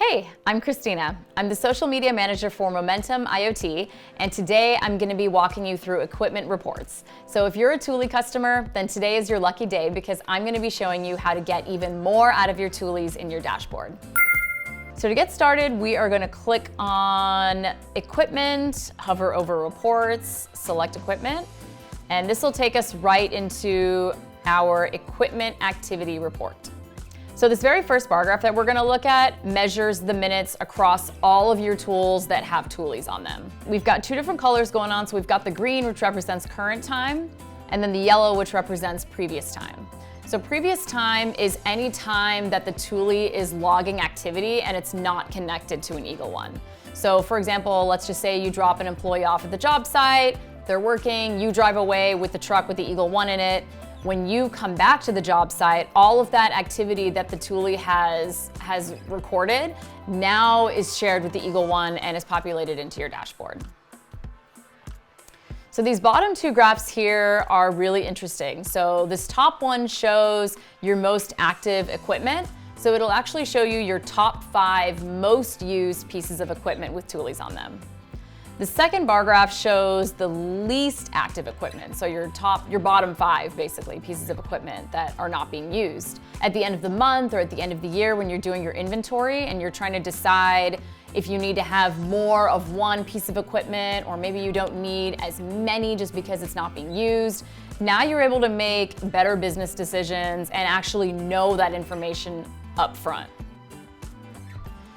Hey, I'm Christina. I'm the social media manager for Momentum IoT, and today I'm going to be walking you through equipment reports. So if you're a Thule customer, then today is your lucky day because I'm going to be showing you how to get even more out of your Thules in your dashboard. So to get started, we are going to click on Equipment, hover over Reports, select Equipment, and this will take us right into our Equipment Activity Report. So this very first bar graph that we're going to look at measures the minutes across all of your tools that have Thules on them. We've got two different colors going on. So we've got the green, which represents current time, and then the yellow, which represents previous time. So previous time is any time that the Thule is logging activity and it's not connected to an Eagle One. So for example, let's just say you drop an employee off at the job site, they're working, you drive away with the truck with the Eagle One in it. When you come back to the job site, all of that activity that the Thule has recorded now is shared with the Eagle One and is populated into your dashboard. So these bottom two graphs here are really interesting. So this top one shows your most active equipment. So it'll actually show you your top 5 most used pieces of equipment with Thules on them. The second bar graph shows the least active equipment, so your bottom 5, basically, pieces of equipment that are not being used. At the end of the month or at the end of the year when you're doing your inventory and you're trying to decide if you need to have more of one piece of equipment or maybe you don't need as many just because it's not being used, now you're able to make better business decisions and actually know that information up front.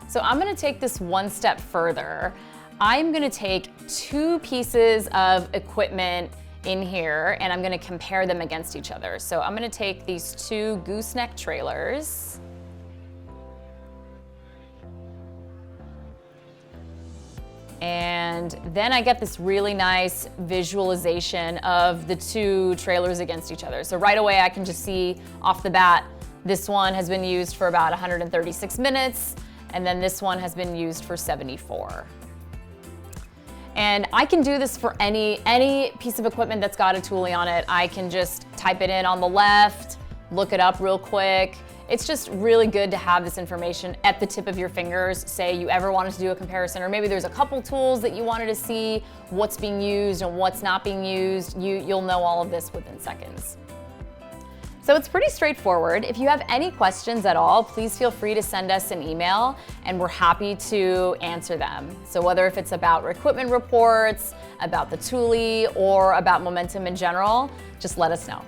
So I'm going to take this one step further. I'm going to take 2 pieces of equipment in here and I'm going to compare them against each other. So I'm going to take these 2 gooseneck trailers and then I get this really nice visualization of the 2 trailers against each other. So right away I can just see off the bat, this one has been used for about 136 minutes and then this one has been used for 74. And I can do this for any piece of equipment that's got a Thule on it. I can just type it in on the left, look it up real quick. It's just really good to have this information at the tip of your fingers. Say you ever wanted to do a comparison, or maybe there's a couple tools that you wanted to see what's being used and what's not being used. You'll know all of this within seconds. So it's pretty straightforward. If you have any questions at all, please feel free to send us an email and we're happy to answer them. So whether if it's about equipment reports, about the Thule, or about Momentum in general, just let us know.